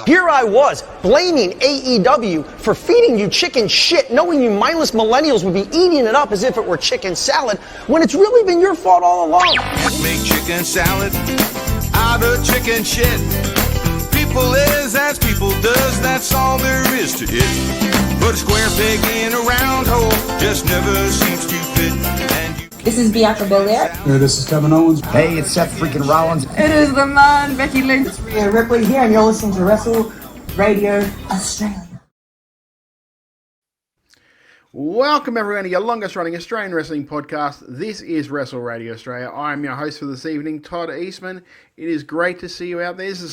Here I was, blaming AEW for feeding you chicken shit, knowing you mindless millennials would be eating it up as if it were chicken salad, when it's really been your fault all along. Make chicken salad out of chicken shit. People is as people does, that's all there is to it. But a square peg in a round hole just never seems to fit. And you This is Bianca Belair. Hey, this is Kevin Owens. Hey, it's Seth freaking Rollins. It is the man, Becky Lynch. It's Rhea Ripley here, and you're listening to Wrestle Radio Australia. Welcome everyone to your longest running Australian wrestling podcast. This is Wrestle Radio Australia. I'm your host for this evening, Todd Eastman. It is great to see you out there. This is a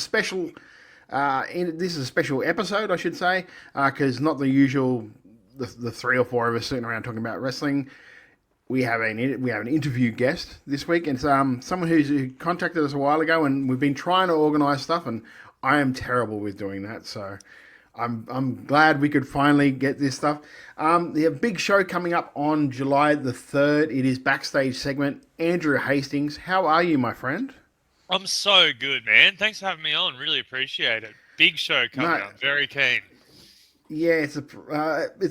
special episode, I should say, because not the usual the three or four of us sitting around talking about wrestling. We have an interview guest this week, and someone who contacted us a while ago, and we've been trying to organise stuff, and I am terrible with doing that. So I'm glad we could finally get this stuff. We have a big show coming up on July the 3rd. It is Backstage Segment. Andrew Hastings, how are you, my friend? I'm so good, man. Thanks for having me on. Really appreciate it. Big show coming up. Very keen. Yeah, it's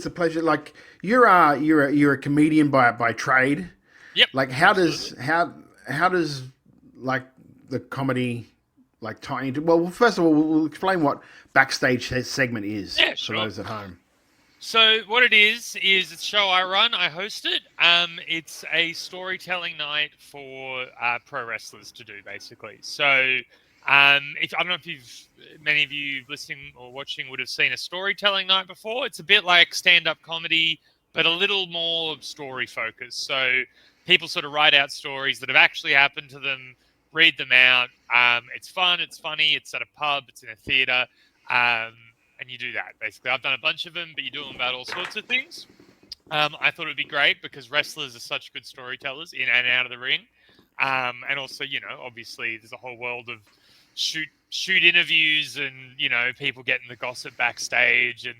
a pleasure. Like you're a comedian by trade. Yep. Like how does like the comedy like tie into? Well, first of all, we'll explain what Backstage Segment is for those at home. So what it is it's a show I run. I host it. It's a storytelling night for pro wrestlers to do, basically. So. I don't know if many of you listening or watching would have seen a storytelling night before. It's a bit like stand-up comedy, but a little more story focused. So people sort of write out stories that have actually happened to them, read them out. It's fun, it's funny, it's at a pub, it's in a theater, and you do that, basically. I've done a bunch of them, but you do them about all sorts of things. I thought it would be great because wrestlers are such good storytellers in and out of the ring. And also, obviously there's a whole world of shoot interviews and people getting the gossip backstage and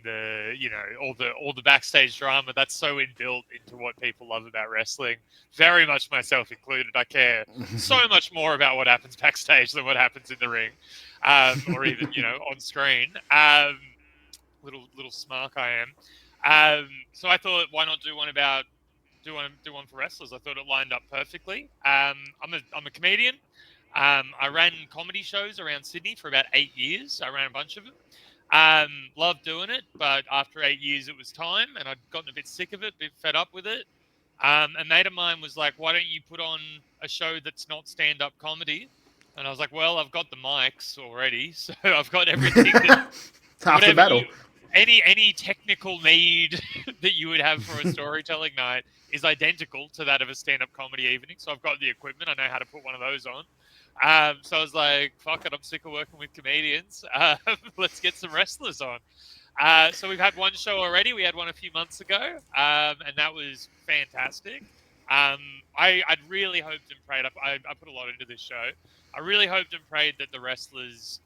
all the backstage drama that's so inbuilt into what people love about wrestling, very much myself included. I care so much more about what happens backstage than what happens in the ring, or even on screen. Little smark I am. So I thought, why not do one for wrestlers? I thought it lined up perfectly. I'm a comedian. I ran comedy shows around Sydney for about 8 years. I ran a bunch of them. Loved doing it, but after 8 years it was time, and I'd gotten a bit sick of it, a bit fed up with it. A mate of mine was like, why don't you put on a show that's not stand-up comedy? And I was like, well, I've got the mics already, so I've got everything. It's half the battle. Any technical need that you would have for a storytelling night is identical to that of a stand-up comedy evening. So I've got the equipment. I know how to put one of those on. So I was like, fuck it, I'm sick of working with comedians. Let's get some wrestlers on. So we've had one show already. We had one a few months ago, and that was fantastic. I'd really hoped and prayed. I put a lot into this show. I really hoped and prayed that the wrestlers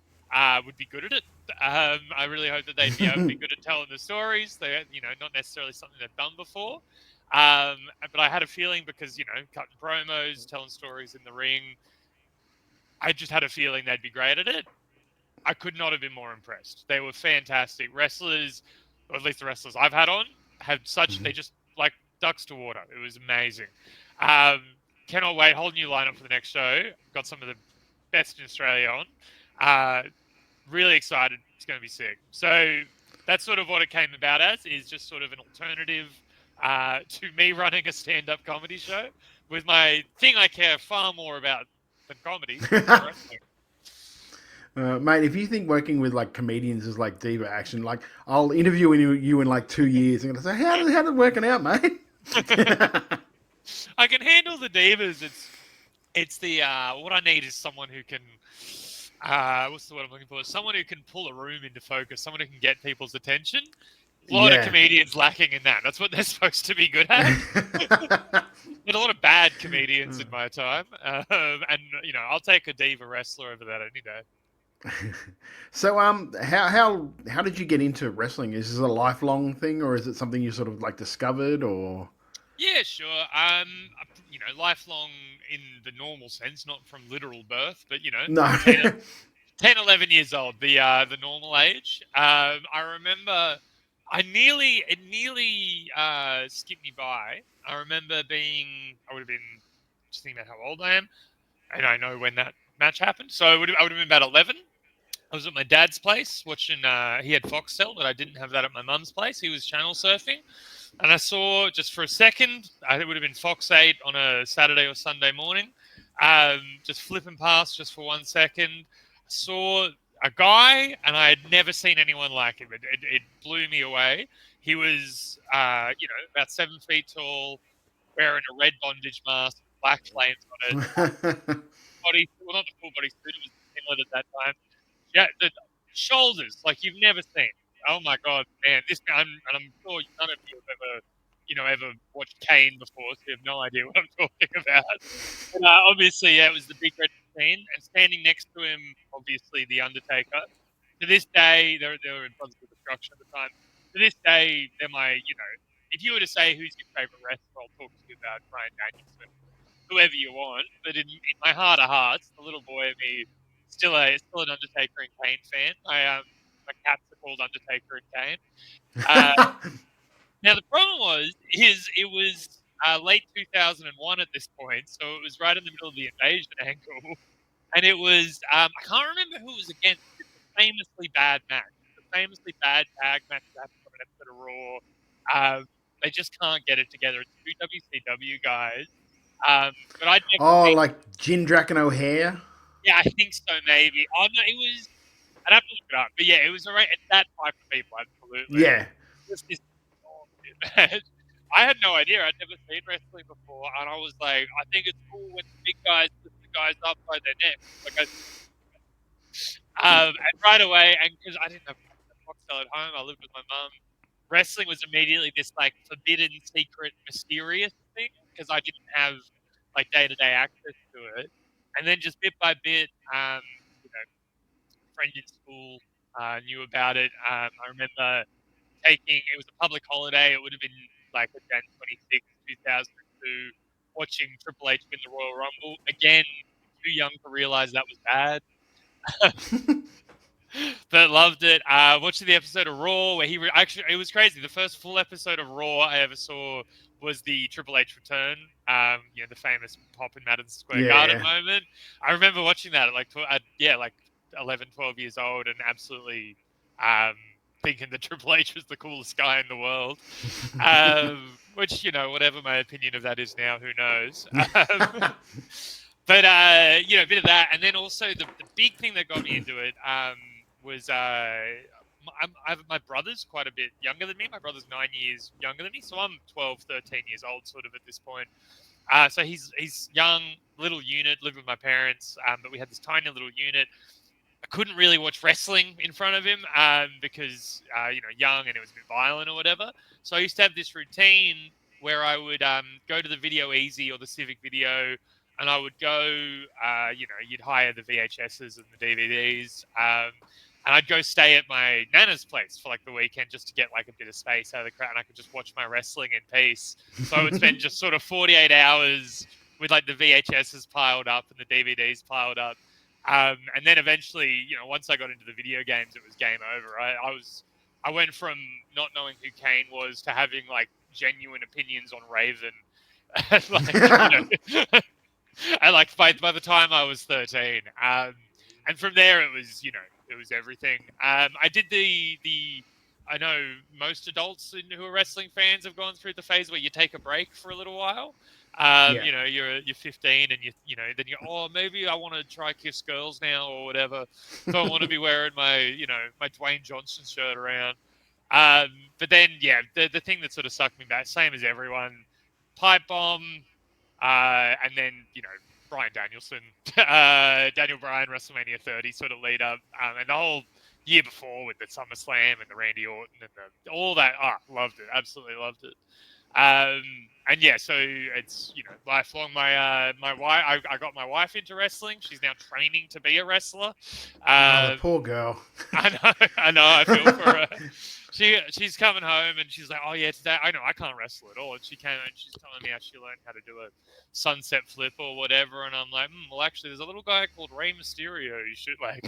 would be good at it. I really hope that they'd be able to be good at telling the stories. They, not necessarily something they've done before. But I had a feeling because, cutting promos, telling stories in the ring, I just had a feeling they'd be great at it. I could not have been more impressed. They were fantastic. Wrestlers, or at least the wrestlers I've had on, had such, they just like ducks to water. It was amazing. Cannot wait. Whole new lineup for the next show. Got some of the best in Australia on. Really excited. It's going to be sick. So that's sort of what it came about as, is just sort of an alternative to me running a stand-up comedy show with my thing I care far more about than comedy. Mate, if you think working with like comedians is like diva action, like I'll interview you in like 2 years and say, how's it working out, mate? I can handle the divas. It's the what I need is someone who can what's the word I'm looking for? Someone who can pull a room into focus, someone who can get people's attention. A lot of comedians lacking in that. That's what they're supposed to be good at. But a lot of bad comedians in my time. And, I'll take a diva wrestler over that any day. So, how did you get into wrestling? Is this a lifelong thing, or is it something you sort of like discovered, or? Yeah, sure. Lifelong in the normal sense, not from literal birth, but No. 10, 11 years old, the normal age. I remember it nearly skipped me by. I remember I would have been, just thinking about how old I am, and I know when that match happened. So I would have been about 11. I was at my dad's place watching, he had Foxtel, but I didn't have that at my mum's place. He was channel surfing. And I saw, just for a second, it would have been Fox 8 on a Saturday or Sunday morning, just flipping past just for 1 second. I saw a guy, and I had never seen anyone like him. It blew me away. He was, about 7 feet tall, wearing a red bondage mask, black flames on it. Body, well, not the full body suit, it was similar at that time. Yeah, the shoulders like you've never seen. Oh my god, man! And I'm sure none of you have ever watched Kane before, so you have no idea what I'm talking about. But, obviously, yeah, it was the big red machine, and standing next to him, obviously, the Undertaker. To this day, they were in Brothers of Destruction at the time. To this day, they're if you were to say who's your favorite wrestler, I'll talk to you about Bryan Danielson, whoever you want. But in my heart of hearts, the little boy of me, still an Undertaker and Kane fan. My cats are called Undertaker and Kane. Now the problem it was late 2001 at this point, so it was right in the middle of the invasion angle, and it was I can't remember who it was against. It's a famously bad match, a famously bad tag match that happened on an episode of Raw. They just can't get it together. It's two WCW guys. But I'd never Oh, seen. like Jindrak and O'Hare? Yeah, I think so. Maybe. Oh no, it was. I'd have to look it up. But yeah, it was alright. It's that type of people, absolutely. Yeah. This match. I had no idea. I'd never seen wrestling before, and I was like, I think it's cool when the big guys lift the guys up by their neck. And right away, and because I didn't have Foxtel at home, I lived with my mum. Wrestling was immediately this like forbidden, secret, mysterious thing because I didn't have like day-to-day access to it. And then just bit by bit, friends in school knew about it. I remember it was a public holiday. It would have been like a Jan 26th, 2002, watching Triple H win the Royal Rumble. Again, too young to realize that was bad. But loved it. Watching the episode of Raw where actually, it was crazy. The first full episode of Raw I ever saw was the Triple H return. The famous pop in Madison Square Garden moment. I remember watching that at like 11, 12 years old and absolutely thinking that Triple H was the coolest guy in the world. Which, whatever my opinion of that is now, who knows? But a bit of that, and then also the big thing that got me into it was my brother's quite a bit younger than me. My brother's 9 years younger than me, so I'm 12, 13 years old sort of at this point. So he's young, little unit, lived with my parents, but we had this tiny little unit. I couldn't really watch wrestling in front of him because, young and it was a bit violent or whatever. So I used to have this routine where I would go to the Video Easy or the Civic Video, and I would go, you'd hire the VHSs and the DVDs, and I'd go stay at my nana's place for like the weekend just to get like a bit of space out of the crowd, and I could just watch my wrestling in peace. So I would spend just sort of 48 hours with like the VHSs piled up and the DVDs piled up. And then eventually, once I got into the video games, it was game over. I went from not knowing who Kane was to having like genuine opinions on Raven. And like by the time I was 13, and from there it was everything. I did I know most adults who are wrestling fans have gone through the phase where you take a break for a little while. You're 15 and then maybe I want to try Kiss Girls now or whatever. So I want to be wearing my my Dwayne Johnson shirt around. But then the thing that sort of sucked me back, same as everyone, Pipe Bomb, and then Bryan Danielson, Daniel Bryan, WrestleMania 30 sort of lead up, and the whole year before with the SummerSlam and the Randy Orton and all that. Loved it, absolutely loved it. And yeah, so it's lifelong. My wife, I got my wife into wrestling. She's now training to be a wrestler. The poor girl. I know. I feel for her. she's coming home and she's like, oh yeah, today I know I can't wrestle at all. And she came and she's telling me how she learned how to do a sunset flip or whatever. And I'm like, well, actually, there's a little guy called Rey Mysterio. You should like.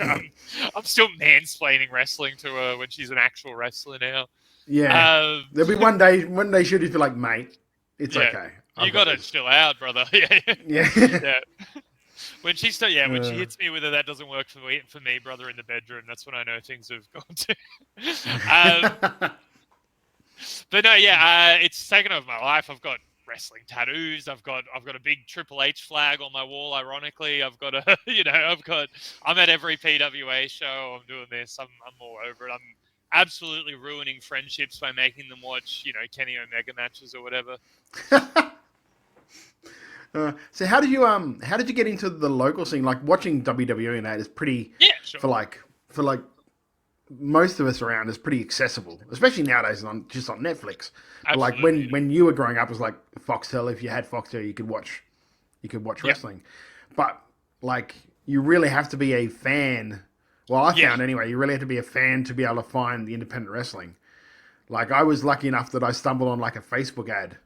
I'm still mansplaining wrestling to her when she's an actual wrestler now. Yeah, there'll be one day she'll just be like, mate, it's Yeah, okay. You gotta chill out, brother. Yeah. Yeah. When she when she hits me with it, that doesn't work for me, brother, in the bedroom. That's when I know things have gone to. But no, it's taken over my life. I've got wrestling tattoos. I've got a big Triple H flag on my wall. Ironically, I've got I'm at every PWA show. I'm doing this. I'm all over it. I'm absolutely ruining friendships by making them watch, Kenny Omega matches or whatever. So how did you get into the local scene? Like watching WWE and that is pretty for most of us around is pretty accessible, especially nowadays just on Netflix. But like when you were growing up, it was like Foxtel. If you had Foxtel, you could watch wrestling. But like you really have to be a fan. Well, I found anyway, you really have to be a fan to be able to find the independent wrestling. Like I was lucky enough that I stumbled on like a Facebook ad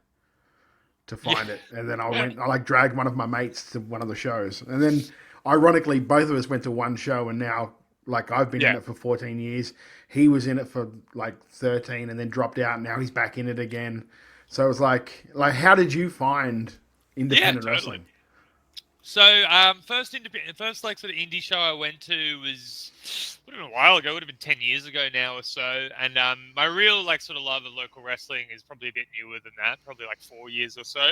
to find it, and then I dragged one of my mates to one of the shows, and then ironically both of us went to one show, and now like I've been in it for 14 years, he was in it for like 13 and then dropped out, and now he's back in it again. So it was like how did you find independent wrestling? So first like sort of indie show I went to was would have been a while ago, would have been 10 years ago now or so. And my real like sort of love of local wrestling is probably a bit newer than that, probably like 4 years or so.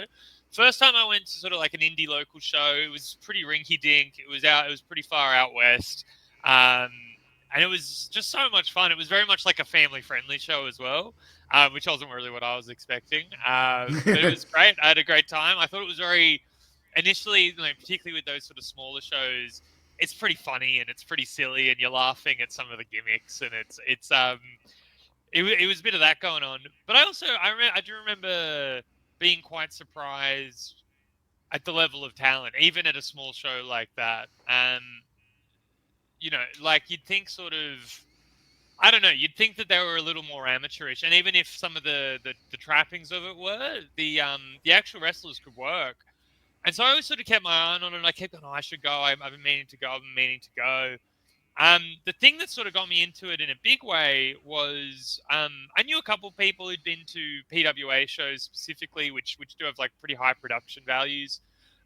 First time I went to sort of like an indie local show, it was pretty rinky dink. It was pretty far out west. And it was just so much fun. It was very much like a family friendly show as well, which wasn't really what I was expecting. But it was great. I had a great time. I thought it was very initially, particularly with those sort of smaller shows, it's pretty funny and it's pretty silly and you're laughing at some of the gimmicks, and it was a bit of that going on. But I do remember being quite surprised at the level of talent, even at a small show like that. Like you'd think sort of, I don't know, you'd think that they were a little more amateurish, and even if some of the trappings of it were, the actual wrestlers could work. And so I always sort of kept my eye on it, and I kept going, I should go. I've been meaning to go. The thing that sort of got me into it in a big way was I knew a couple of people who'd been to PWA shows specifically, which do have like pretty high production values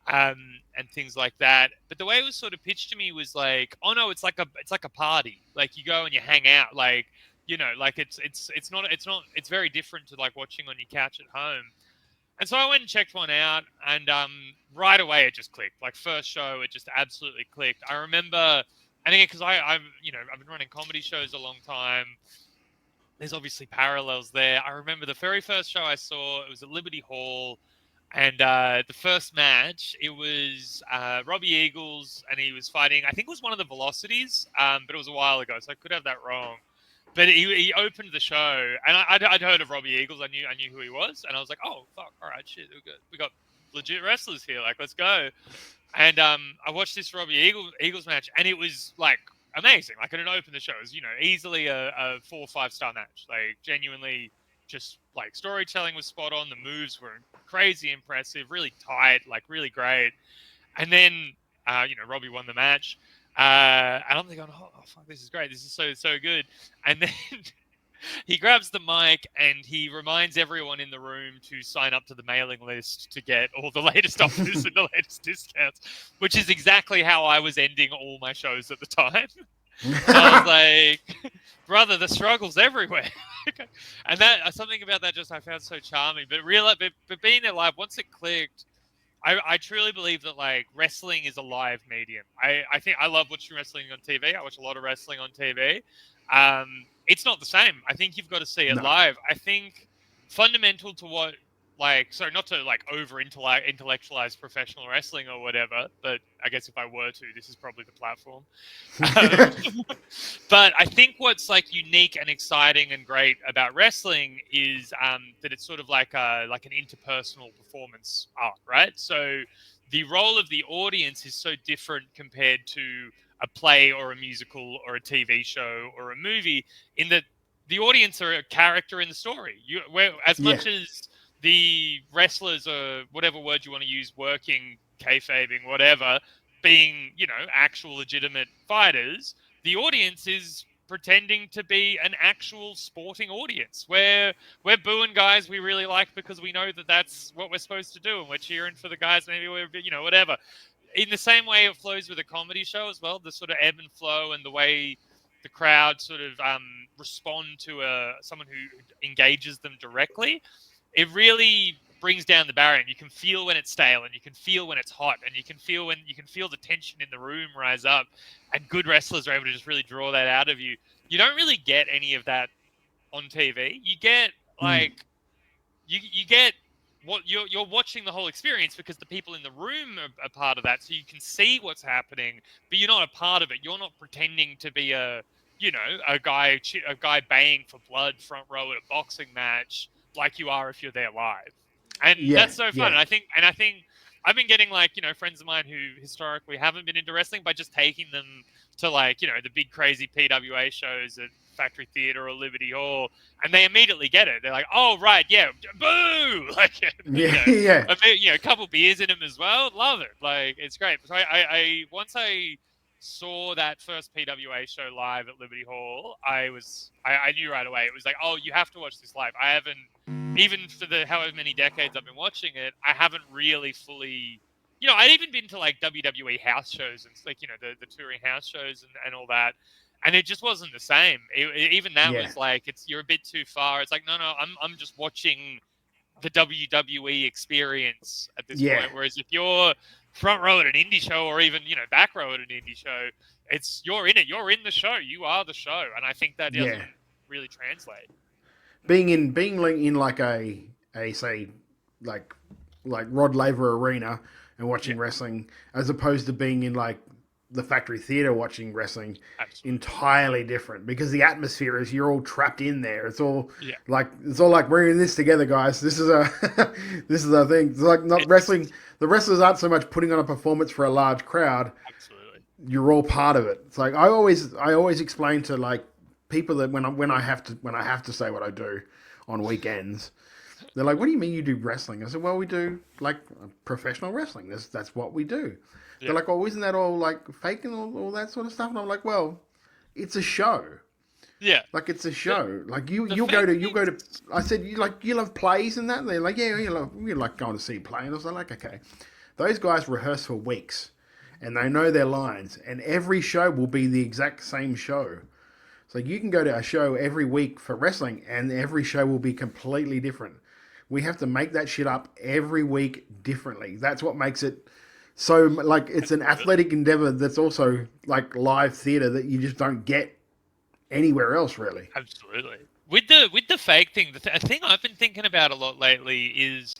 and things like that. But the way it was sort of pitched to me was like, oh no, it's like a party. Like you go and you hang out, like like it's very different to like watching on your couch at home. And so I went and checked one out, and right away it just clicked. Like first show, it just absolutely clicked. I remember, and again, because I've been running comedy shows a long time. There's obviously parallels there. I remember the very first show I saw. It was at Liberty Hall, and the first match, it was Robbie Eagles, and he was fighting. I think it was one of the Velocities, but it was a while ago, so I could have that wrong. But he opened the show, and I'd heard of Robbie Eagles. I knew who he was, and I was like, oh fuck, all right, shit, we got legit wrestlers here. Like, let's go. And I watched this Robbie Eagles match, and it was like amazing. Like, it had opened the show. It was, easily a 4 or 5 star match. Like, genuinely, just like storytelling was spot on. The moves were crazy impressive, really tight, like really great. And then Robbie won the match. And I'm thinking, oh fuck, this is great. This is so good. And then he grabs the mic and he reminds everyone in the room to sign up to the mailing list to get all the latest offers and the latest discounts, which is exactly how I was ending all my shows at the time. So I was like, brother, the struggle's everywhere. And that something about that just I found so charming. But being there live, once it clicked, I truly believe that like wrestling is a live medium. I think I love watching wrestling on TV. I watch a lot of wrestling on TV. It's not the same. I think you've got to see it live. I think fundamental to what not to like over intellectualize professional wrestling or whatever, but I guess if I were to, this is probably the platform. But I think what's like unique and exciting and great about wrestling is that it's sort of like an interpersonal performance art, right? So the role of the audience is so different compared to a play or a musical or a TV show or a movie, in that the audience are a character in the story. As much as the wrestlers, or whatever word you want to use, working, kayfabing, whatever, being, actual legitimate fighters, the audience is pretending to be an actual sporting audience where we're booing guys we really like because we know that that's what we're supposed to do, and we're cheering for the guys maybe we're, whatever. In the same way it flows with a comedy show as well, the sort of ebb and flow and the way the crowd sort of respond to someone who engages them directly. It really brings down the barrier, and you can feel when it's stale, and you can feel when it's hot, and you can feel the tension in the room rise up, and good wrestlers are able to just really draw that out of you. You don't really get any of that on TV. You get you get what you're watching the whole experience because the people in the room are part of that, so you can see what's happening, but you're not a part of it. You're not pretending to be a guy baying for blood front row at a boxing match like you are if you're there live. And that's so fun. And I think I've been getting friends of mine who historically haven't been into wrestling by just taking them to the big crazy PWA shows at Factory Theatre or Liberty Hall, and they immediately get it. They're like, "Oh right, yeah, boo!" A couple beers in them as well. Love it. It's great. So I once I saw that first PWA show live at Liberty Hall, I knew right away. It was like, "Oh, you have to watch this live." I haven't, even for the however many decades I've been watching it, I haven't really fully. I'd even been to WWE house shows and the touring house shows and all that. And it just wasn't the same. Even that was you're a bit too far. It's like, no, I'm just watching the WWE experience at this point. Whereas if you're front row at an indie show, or even, back row at an indie show, you're in it. You're in the show. You are the show. And I think that doesn't really translate. Being in like a say, like Rod Laver Arena and watching wrestling, as opposed to being in the Factory Theatre watching wrestling, entirely different, because the atmosphere is you're all trapped in there. It's all like we're in this together, guys. This is a thing. It's not wrestling. The wrestlers aren't so much putting on a performance for a large crowd. Absolutely, you're all part of it. It's like I always explain to people that when I have to say what I do on weekends. They're like, "What do you mean you do wrestling?" I said, "Well, we do professional wrestling. That's what we do." Yeah. They're like, "Oh, isn't that all fake and all that sort of stuff?" And I'm like, "Well, it's a show. Yeah, it's a show. You'll go to. I said, you love plays and that." And they're like, "Yeah, you like going to see play." And I was like, "Okay, those guys rehearse for weeks, and they know their lines, and every show will be the exact same show. So you can go to a show every week for wrestling, and every show will be completely different. We have to make that shit up every week differently. That's what makes it." So, it's an athletic endeavor that's also, live theater that you just don't get anywhere else, really. Absolutely. With the fake thing, the thing I've been thinking about a lot lately is,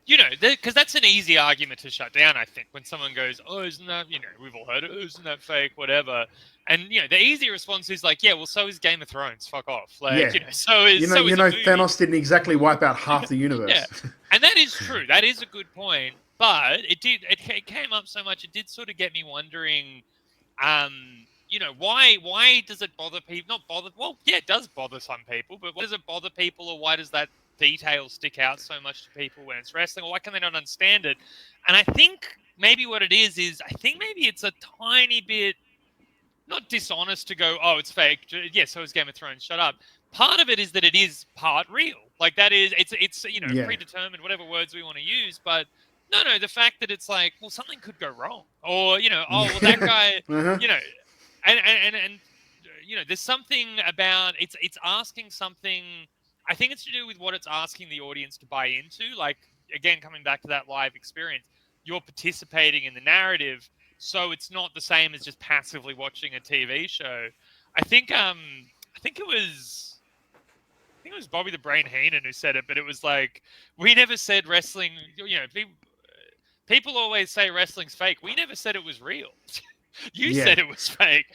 because that's an easy argument to shut down, I think, when someone goes, "Oh, isn't that, we've all heard it, isn't that fake, whatever." And, the easy response is yeah, well, so is Game of Thrones, fuck off. So is Thanos didn't exactly wipe out half the universe. Yeah. And that is true. That is a good point. But it came up so much, it did sort of get me wondering, why does it bother people? Well, yeah, it does bother some people, but why does it bother people, or why does that detail stick out so much to people when it's wrestling, or why can they not understand it? And I think maybe what it is I think maybe it's a tiny bit, not dishonest to go, "Oh, it's fake. Yeah, so is Game of Thrones. Shut up." Part of it is that it is part real. That is, it's predetermined, whatever words we want to use, but no, the fact that it's well, something could go wrong, or oh, well, that guy, and there's something about it's asking something. I think it's to do with what it's asking the audience to buy into. Again, coming back to that live experience, you're participating in the narrative, so it's not the same as just passively watching a TV show. I think it was Bobby the Brain Heenan who said it, but it was we never said wrestling. People always say wrestling's fake. We never said it was real. You said it was fake.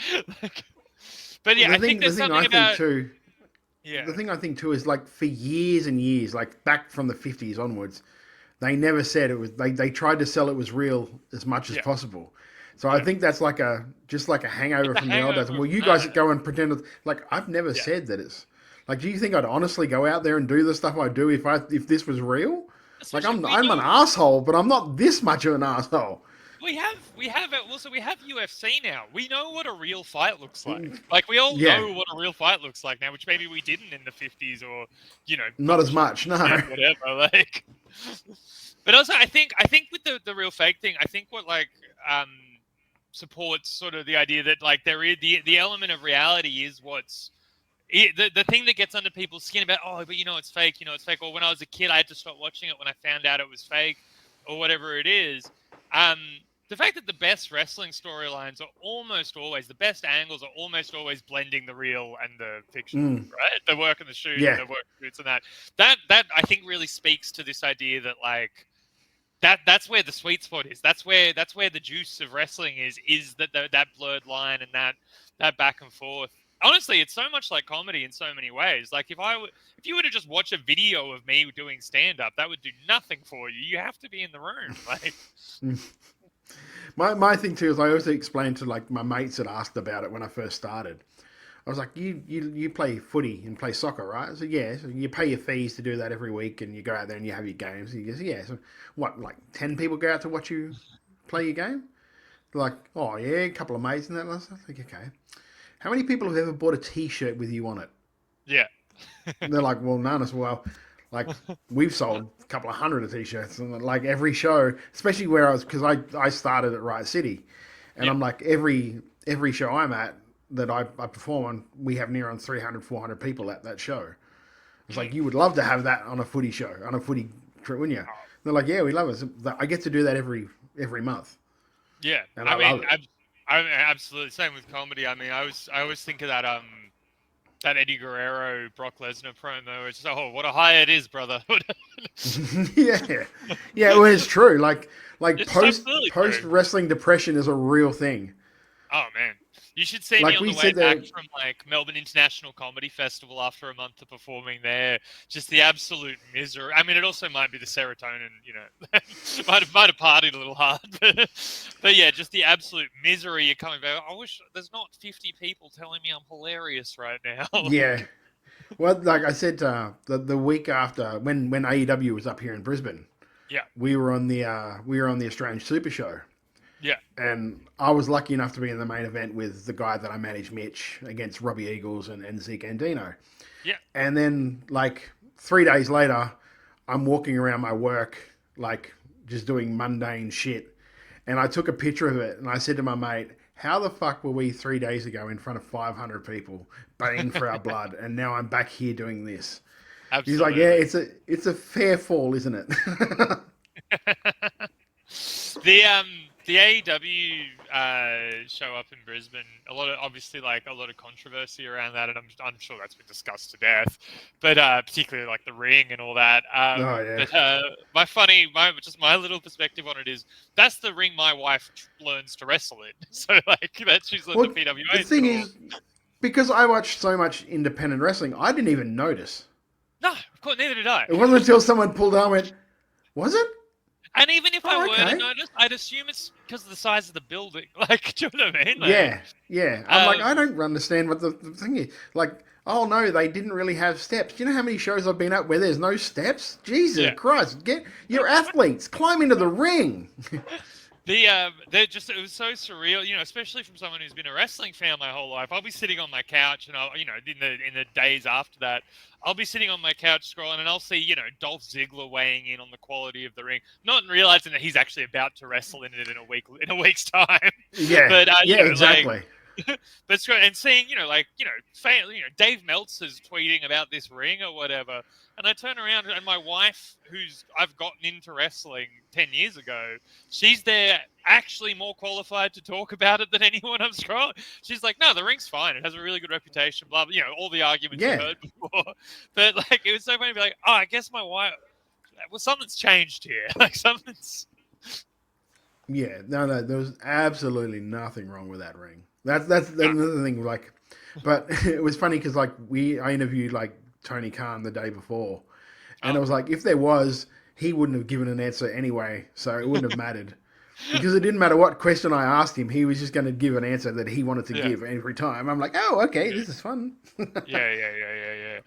But yeah, I think there's something about... The thing I think too is for years and years, back from the 50s onwards, they never said it was... They tried to sell it was real as much as possible. So I think that's just like a hangover from the old days. Well, you guys go and pretend... I've never said that it's... Like, do you think I'd honestly go out there and do the stuff I do if this was real? Like, Especially I'm an asshole, but I'm not this much of an asshole. we have also we have UFC now. We know what a real fight looks like. Like we all Yeah. know what a real fight looks like now, which maybe we didn't in the 50s or Not as much, no. whatever. Like, but also I think with the real fake thing, I think what supports sort of the idea that like there is the element of reality is the thing that gets under people's skin about, oh, but it's fake, it's fake. Or when I was a kid, I had to stop watching it when I found out it was fake, or whatever it is. The fact that the best wrestling storylines are almost always, the best angles are almost always blending the real and the fiction, right? The work and the shoot, Yeah. and the work shoots and that I think really speaks to this idea that like that's where the sweet spot is. That's where the juice of wrestling is that blurred line and that back and forth. Honestly, it's so much like comedy in so many ways. Like if you were to just watch a video of me doing stand up, that would do nothing for you. You have to be in the room. Like My thing too is I always explain to like my mates that asked about it when I first started. I was like, you play footy and play soccer, right? I said, yeah. So you pay your fees to do that every week, and you go out there and you have your games. And he goes, yeah. So what? Like 10 people go out to watch you play your game? They're like, oh yeah, a couple of mates and that. And I was like, okay. How many people have ever bought a T-shirt with you on it? yeah. And they're like, well, none as well. Like we've sold a couple of hundred of T-shirts, and like every show, especially where because I started at Riot City, and I'm like every show I'm at that I perform on, we have near on 300, 400 people at that show. It's like you would love to have that on a footy show, on a footy trip, wouldn't you? They're like, yeah, we love it. So I get to do that every month. Yeah, And I love it. I mean, absolutely. Same with comedy. I mean, I always think of that Eddie Guerrero Brock Lesnar promo. It's just, oh, what a high it is, brother. yeah, well, it's true. Like It's post absolutely true. wrestling depression is a real thing. Oh man, you should see Like me on we the way said back that- from like Melbourne International Comedy Festival after a month of performing there. Just the absolute misery. I mean, it also might be the serotonin. Might have partied a little hard, but yeah, just the absolute misery you're coming back. I wish there's not 50 people telling me I'm hilarious right now. Yeah. Well, like I said, the week after when AEW was up here in Brisbane, Yeah. we were on the Australian Super Show. Yeah. And I was lucky enough to be in the main event with the guy that I managed, Mitch, against Robbie Eagles and Zeke Andino. Yeah. And then, like, 3 days later, I'm walking around my work, like, just doing mundane shit. And I took a picture of it, and I said to my mate, how the fuck were we 3 days ago in front of 500 people baying for our blood, and now I'm back here doing this? Absolutely. He's like, yeah, it's a fair fall, isn't it? The AEW show up in Brisbane, a lot of controversy around that, and I'm sure that's been discussed to death. But particularly like the ring and all that. But my little perspective on it is that's the ring my wife learns to wrestle in. So like that's she's the PWA. The thing is, because I watched so much independent wrestling, I didn't even notice. No, of course, neither did I. It wasn't until someone pulled out and went, was it? And even if I were okay. to notice, I'd assume it's because of the size of the building. Like, do you know what I mean? Like, yeah. I'm like, I don't understand what the thing is. Like, oh no, they didn't really have steps. Do you know how many shows I've been at where there's no steps? Jesus Christ, you're athletes, climb into the ring. It was so surreal, especially from someone who's been a wrestling fan my whole life. I'll be sitting on my couch, and in the days after that, I'll be sitting on my couch scrolling, and I'll see, Dolph Ziggler weighing in on the quality of the ring, not realizing that he's actually about to wrestle in it in a week's time. Yeah, but exactly. But it's great, and seeing Dave Meltzer's tweeting about this ring or whatever, and I turn around and my wife, I've gotten into wrestling 10 years ago, she's there actually more qualified to talk about it than anyone I'm scrolling. She's like, no, the ring's fine. It has a really good reputation, blah, blah, all the arguments you've heard before. But like, it was so funny to be like, oh, I guess my wife, well, something's changed here. Like something's. Yeah, no, there was absolutely nothing wrong with that ring. That's another thing. Like, but it was funny because like I interviewed like Tony Khan the day before, and it was like if there was, he wouldn't have given an answer anyway, so it wouldn't have mattered because it didn't matter what question I asked him. He was just going to give an answer that he wanted to give every time. I'm like, oh, okay, this is fun. Yeah.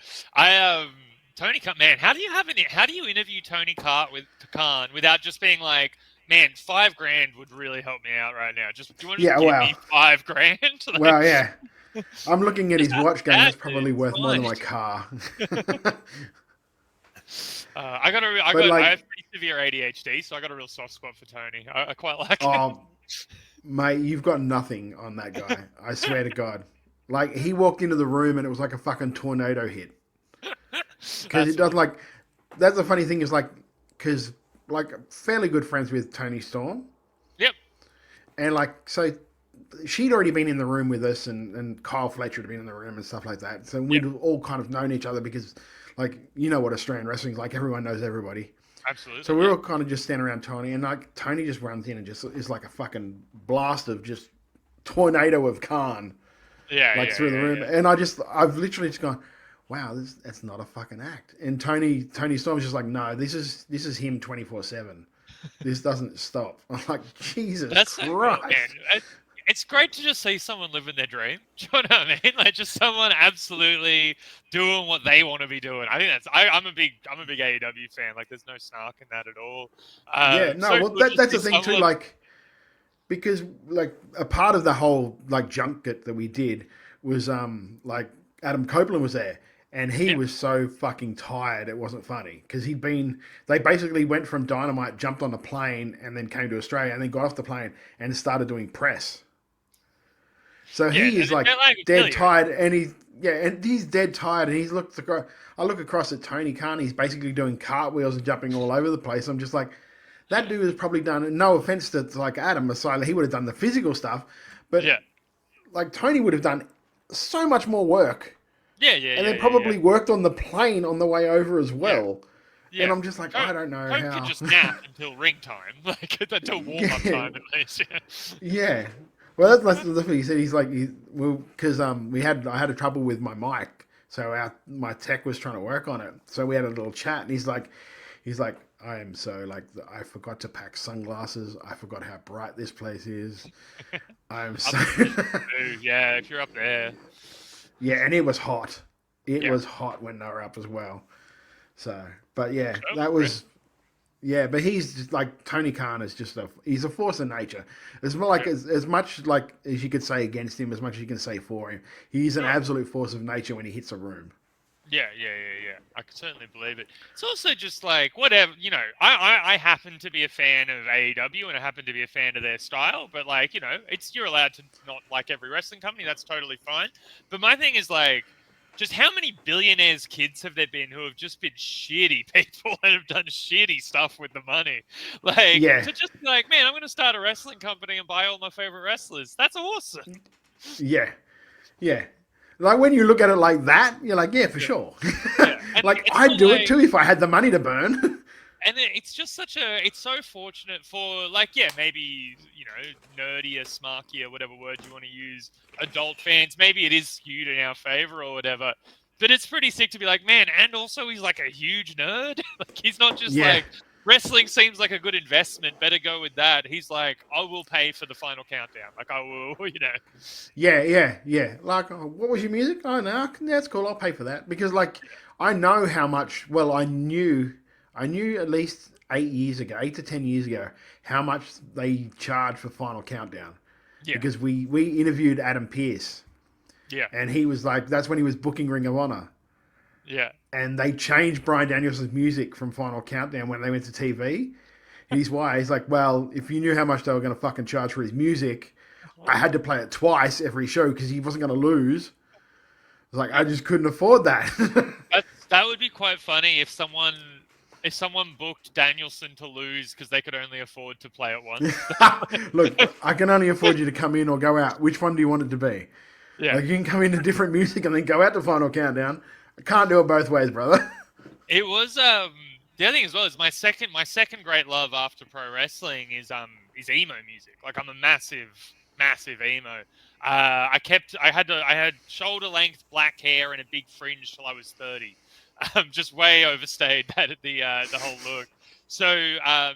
Tony Khan, man, how do you interview Tony Khan without just being like, man, $5,000 would really help me out right now. Just do you want to give me $5,000? Like, well, yeah. I'm looking at his watch going, that's dude, probably worth more than my car. I have pretty severe ADHD, so I got a real soft spot for Tony. I quite like him. Mate, you've got nothing on that guy. I swear to God. Like, he walked into the room and it was like a fucking tornado hit. Because it does, like, that's the funny thing is, like, because, like, fairly good friends with Tony Storm. Yep. And, like, so she'd already been in the room with us, and Kyle Fletcher had been in the room and stuff like that. So we'd all kind of known each other because, like, you know what Australian wrestling's like. Everyone knows everybody. Absolutely. So we were all kind of just standing around Tony, and, like, Tony just runs in and just is like a fucking blast of just tornado of Khan. Yeah, through the room. And I've literally just gone, wow, that's not a fucking act. And Tony Storm's just like, no, this is him 24/7. This doesn't stop. I'm like, Jesus Christ. So cool, man. It's great to just see someone living their dream. Do you know what I mean? Like, just someone absolutely doing what they want to be doing. I think I'm a big AEW fan. Like, there's no snark in that at all. That's the thing too. Like, because like a part of the whole like junket that we did was like Adam Copeland was there. And he was so fucking tired, it wasn't funny. Because they basically went from Dynamite, jumped on a plane, and then came to Australia, and then got off the plane and started doing press. So he is like dead tired, and he's dead tired, and I look across at Tony Khan, he's basically doing cartwheels and jumping all over the place. I'm just like, that dude has probably done, no offense to like Adam Masai, he would have done the physical stuff, but like Tony would have done so much more work. And then probably worked on the plane on the way over as well. Yeah. And I'm just like, I don't know how. Could just nap until ring time, like until warm-up time at least. Yeah. Well, that's what he said. He's like, because I had a trouble with my mic, so my tech was trying to work on it. So we had a little chat, and he's like, I am so like, I forgot to pack sunglasses. I forgot how bright this place is. I am so. Yeah, if you're up there. Yeah, and it was hot. It was hot when they were up as well. So, but yeah, that was. Yeah, but he's just like Tony Khan is just he's a force of nature. It's more like as much like as you could say against him, as much as you can say for him. He's an absolute force of nature when he hits a room. Yeah. I can certainly believe it. It's also just like whatever, you know. I happen to be a fan of AEW and I happen to be a fan of their style, but like, you know, you're allowed to not like every wrestling company. That's totally fine. But my thing is like, just how many billionaires' kids have there been who have just been shitty people and have done shitty stuff with the money? Like, to just be like, man, I'm going to start a wrestling company and buy all my favorite wrestlers. That's awesome. Yeah. Like when you look at it like that, you're like, yeah, for sure. Yeah. Like I'd do it too if I had the money to burn. And it's just it's so fortunate for like, maybe, you know, nerdier, smarkier, whatever word you want to use, adult fans. Maybe it is skewed in our favor or whatever. But it's pretty sick to be like, man, and also he's like a huge nerd. Like he's not just like, wrestling seems like a good investment. Better go with that. He's like, I will pay for the final countdown. Like I will, you know. Yeah. Like, what was your music? Oh, no, that's cool. I'll pay for that. Because like, I know how much, well, I knew at least 8 to 10 years ago, how much they charge for Final Countdown. Yeah. Because we interviewed Adam Pearce. Yeah. And he was like, that's when he was booking Ring of Honor. Yeah. And they changed Bryan Danielson's music from Final Countdown when they went to TV. And he's like, well, if you knew how much they were going to fucking charge for his music, I had to play it twice every show because he wasn't going to lose. I was like, I just couldn't afford that. That would be quite funny if someone booked Danielson to lose because they could only afford to play it once. Look, I can only afford you to come in or go out. Which one do you want it to be? Yeah. Like you can come into different music and then go out to Final Countdown. I can't do it both ways, brother. It was the other thing as well is my second great love after pro wrestling is emo music. Like I'm a massive emo. I had shoulder length black hair and a big fringe till I was 30. Just way overstayed that at the whole look. So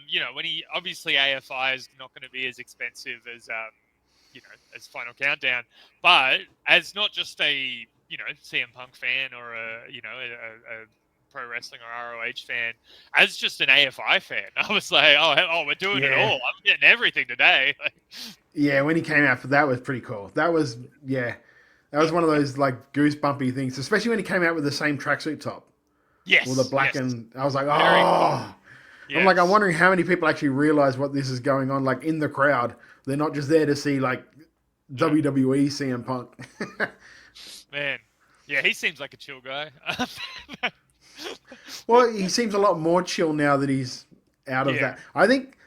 you know, when obviously AFI is not going to be as expensive as as Final Countdown, but as not just a CM Punk fan or a pro wrestling or ROH fan, as just an AFI fan, I was like, oh, we're doing it all. I'm getting everything today. Yeah, when he came out for that was pretty cool. That was one of those like goosebumpy things, especially when he came out with the same tracksuit top. Yes. Or the black yes. and I was like, Very oh. Yes. I'm like, I'm wondering how many people actually realize what this is going on. Like in the crowd, they're not just there to see like WWE CM Punk. Man, yeah, he seems like a chill guy. Well, he seems a lot more chill now that he's out of that. I think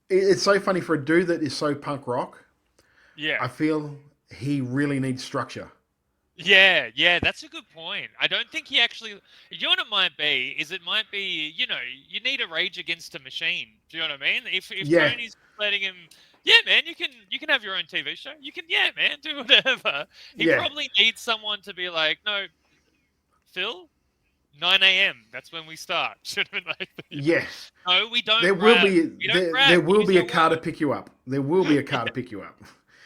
it's so funny for a dude that is so punk rock. Yeah. I feel he really needs structure. Yeah, that's a good point. I don't think he actually. You know what it might be? It might be, you need a Rage Against a Machine. Do you know what I mean? If Tony's letting him, yeah, man, you can have your own TV show. You can, yeah, man, do whatever. He probably needs someone to be like, no, Phil, 9 a.m. That's when we start. Should have been like, no, we don't. There will be a car to pick you up. There will be a car to pick you up.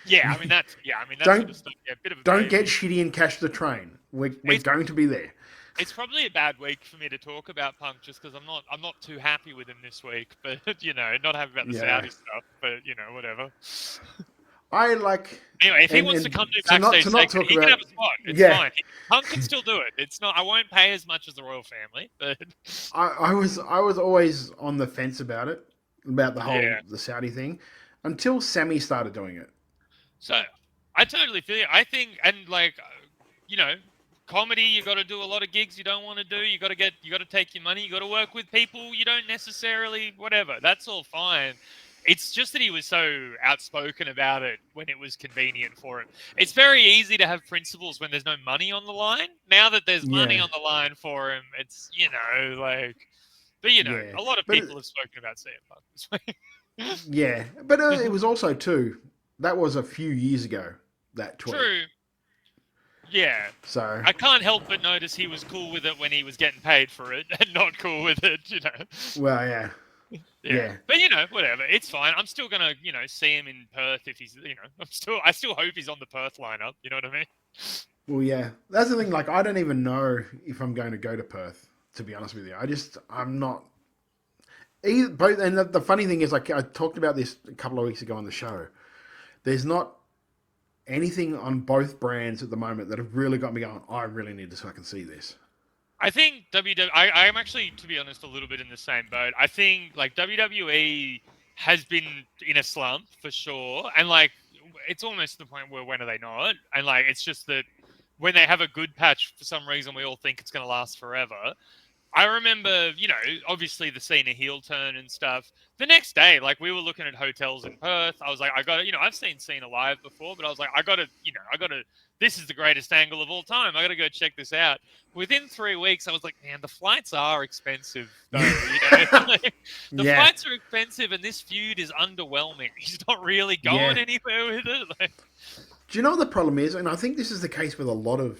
Yeah, I mean that's don't, sort of stuff. Yeah, a bit of a don't get shitty and catch the train. We're going to be there. It's probably a bad week for me to talk about Punk just because I'm not too happy with him this week. But not happy about the Saudi stuff. But whatever. I like. Anyway, if he wants to come to Backstage Segment, he can have a spot. It's fine. Punk can still do it. It's not. I won't pay as much as the royal family, but I was always on the fence about it, about the whole the Saudi thing, until Sammy started doing it. So I totally feel you. I think, and comedy, you got to do a lot of gigs you don't want to do. You got to take your money. You got to work with people you don't necessarily, whatever. That's all fine. It's just that he was so outspoken about it when it was convenient for him. It's very easy to have principles when there's no money on the line. Now that there's money on the line for him, it's, but a lot of people have spoken about CM Punk this way. Yeah, but it was also too, that was a few years ago, that tweet. True. Yeah. So I can't help but notice he was cool with it when he was getting paid for it and not cool with it, Well, yeah. Yeah. But whatever. It's fine. I'm still gonna, see him in Perth if he's I still hope he's on the Perth lineup, you know what I mean? Well, yeah. That's the thing, like I don't even know if I'm going to go to Perth, to be honest with you. I'm not both, and the funny thing is, like I talked about this a couple of weeks ago on the show. There's not anything on both brands at the moment that have really got me going, I really need to fucking see this. I think I'm actually, to be honest, a little bit in the same boat. I think like WWE has been in a slump for sure, and like it's almost to the point where when are they not? And like it's just that when they have a good patch, for some reason we all think it's going to last forever. I remember, obviously the Cena heel turn and stuff. The next day, like we were looking at hotels in Perth. I was like, I got to, I've seen Cena live before, but I was like, I got to, this is the greatest angle of all time. I got to go check this out. Within 3 weeks, I was like, man, the flights are expensive, though. The flights are expensive, and this feud is underwhelming. He's not really going anywhere with it. Do you know what the problem is? And I think this is the case with a lot of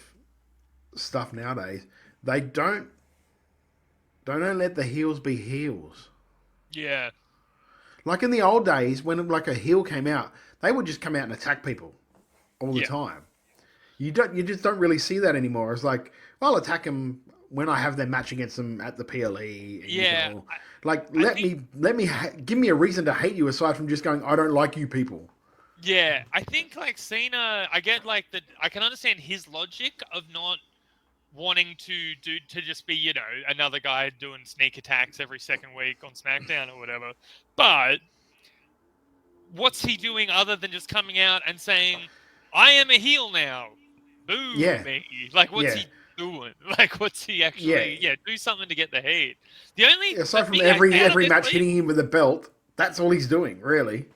stuff nowadays. They don't let the heels be heels. Yeah. Like in the old days, when like a heel came out, they would just come out and attack people all the time. You just don't really see that anymore. It's like, I'll attack them when I have their match against them at the PLE. Give me a reason to hate you aside from just going, I don't like you people. Yeah, I think like Cena, I get like that. I can understand his logic of not wanting to just be, another guy doing sneak attacks every second week on SmackDown or whatever. But what's he doing other than just coming out and saying, I am a heel now. Boo me. Like, what's he doing? Like, what's he actually... do something to get the heat. The only... Aside from every match hitting him with a belt, that's all he's doing, really.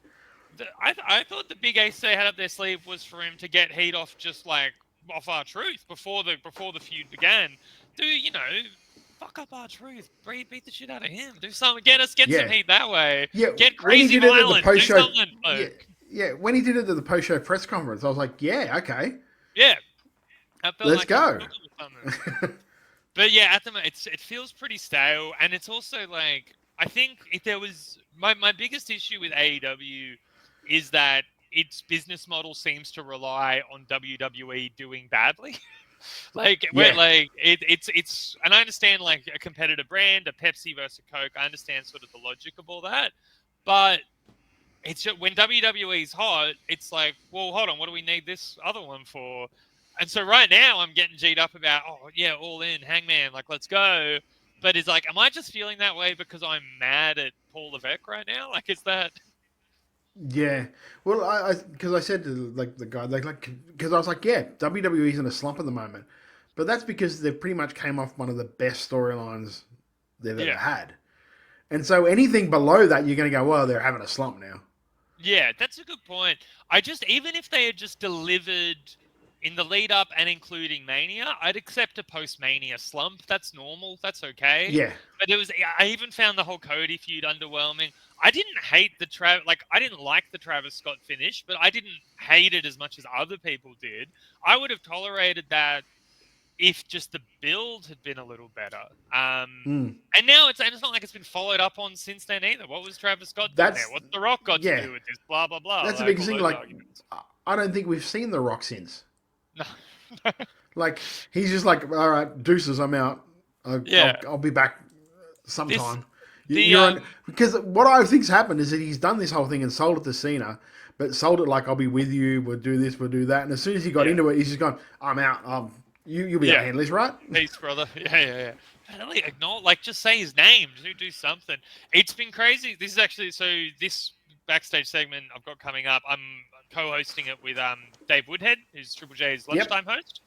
I thought the big ace they had up their sleeve was for him to get heat off just like off R-Truth before the feud began. Fuck up R-Truth, beat the shit out of him. Do something, get some heat that way. Yeah, get crazy violent. Do something. When he did it at the post-show press conference, I was like, yeah, okay. Yeah, let's go. But yeah, at the moment, it feels pretty stale, and it's also like I think if there was my biggest issue with AEW is that its business model seems to rely on WWE doing badly. Like, Yeah. it's, and I understand like a competitor brand, a Pepsi versus a Coke. I understand sort of the logic of all that, but it's just, when WWE's hot, it's like, well, hold on, what do we need this other one for? And so right now, I'm getting G'd up about, oh yeah, All In, Hangman, like let's go. But it's like, am I just feeling that way because I'm mad at Paul Levesque right now? Like, is that? Yeah. Well, because I said to like the guy, because I was like, yeah, WWE's in a slump at the moment, but that's because they pretty much came off one of the best storylines they've ever Yeah. had, and so anything below that, you're going to go, well, they're having a slump now. Yeah, that's a good point. I just, even if they had just delivered in the lead up and including Mania, I'd accept a post Mania slump. That's normal. That's okay. Yeah. But it was, I even found the whole Cody feud underwhelming. I didn't hate I didn't like the Travis Scott finish, but I didn't hate it as much as other people did. I would have tolerated that if just the build had been a little better. And now it's not like it's been followed up on since then either. What was Travis Scott doing there? What's The Rock got to do with this? Blah, blah, blah. That's the Like, biggest all thing. those Like, arguments. I don't think we've seen The Rock since. No. Like, he's just like, all right, deuces, I'm out. Yeah. I'll be back sometime. the, Because what I think's happened is that he's done this whole thing and sold it to Cena, but sold it like, I'll be with you, we'll do this, we'll do that. And as soon as he got into it, he's just gone, I'm out. You'll be our handlers, right? Peace, brother. Yeah. Really acknowledge, just say his name. Do something. It's been crazy. This is actually, this backstage segment I've got coming up, I'm co-hosting it with Dave Woodhead, who's Triple J's lunchtime host.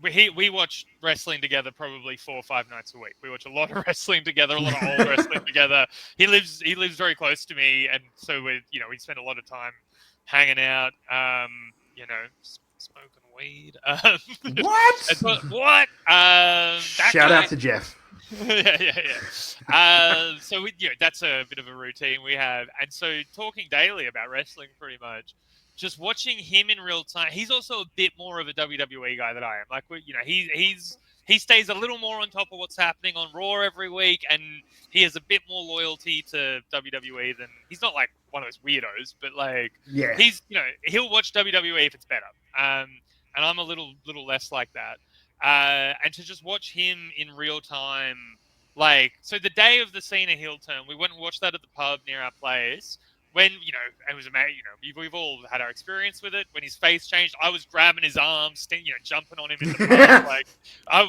We watch wrestling together probably 4 or 5 nights a week. We watch a lot of wrestling together, a lot of old wrestling together. He lives very close to me, and so we spend a lot of time hanging out. Smoking weed. What? What? Shout out to Jeff. yeah. So that's a bit of a routine we have, and so talking daily about wrestling, pretty much. Just watching him in real time. He's also a bit more of a WWE guy than I am. Like, he stays a little more on top of what's happening on Raw every week, and he has a bit more loyalty to WWE than, he's not like one of those weirdos, but like, he's, he'll watch WWE if it's better. And I'm a little less like that. And to just watch him in real time, like, so the day of the Cena heel turn, we went and watched that at the pub near our place. When, it was amazing, we've all had our experience with it. When his face changed, I was grabbing his arms, jumping on him in the pub. Like,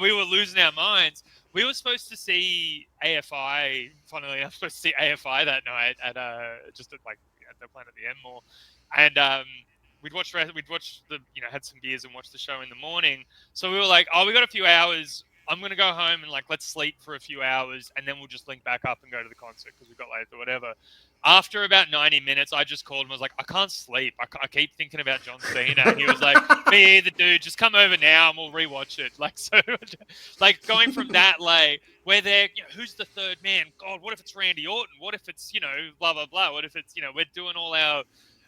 we were losing our minds. We were supposed to see AFI, funnily enough, supposed to see AFI that night at the Planet of the M Mall. And we'd watched the, had some beers and watched the show in the morning. So we were like, oh, we got a few hours. I'm going to go home and let's sleep for a few hours, and then we'll just link back up and go to the concert because we got late or whatever. After about 90 minutes, I just called him. I was like, I can't sleep. I keep thinking about John Cena. And he was like, me either, dude. Just come over now and we'll rewatch it. Going from that, where they're, who's the third man? God, what if it's Randy Orton? What if it's, blah, blah, blah. What if it's, we're doing all our,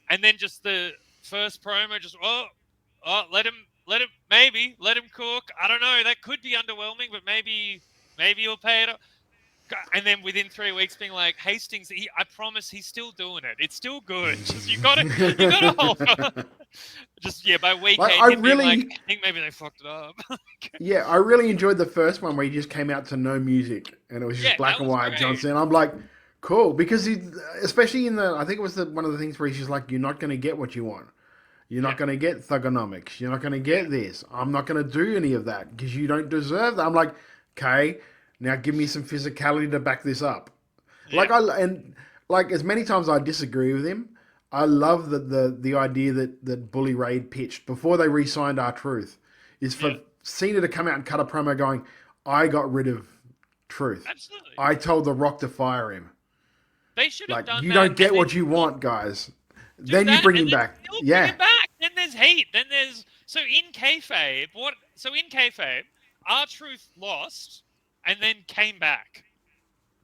and then just the first promo, just, let him cook. I don't know. That could be underwhelming, but maybe he'll pay it up. And then within 3 weeks, being like, Hastings, I promise he's still doing it. It's still good. Just you gotta hold on. Just by week 8, I think maybe they fucked it up. Yeah, I really enjoyed the first one where he just came out to no music and it was just black and white great. Johnson. I'm like, cool, because he, especially in I think it was one of the things where he's just like, you're not going to get what you want. You're not going to get Thugonomics. You're not going to get this. I'm not going to do any of that because you don't deserve that. I'm like, okay, now give me some physicality to back this up. Yeah. As many times I disagree with him, I love the idea that Bully Ray pitched before they re-signed R-Truth is for Cena to come out and cut a promo going, I got rid of Truth. Absolutely. I told The Rock to fire him. They should have done that. You don't get what you want, guys. Then you bring him back. Yeah. Bring him back. Then there's heat. Then there's in kayfabe. R-Truth lost and then came back.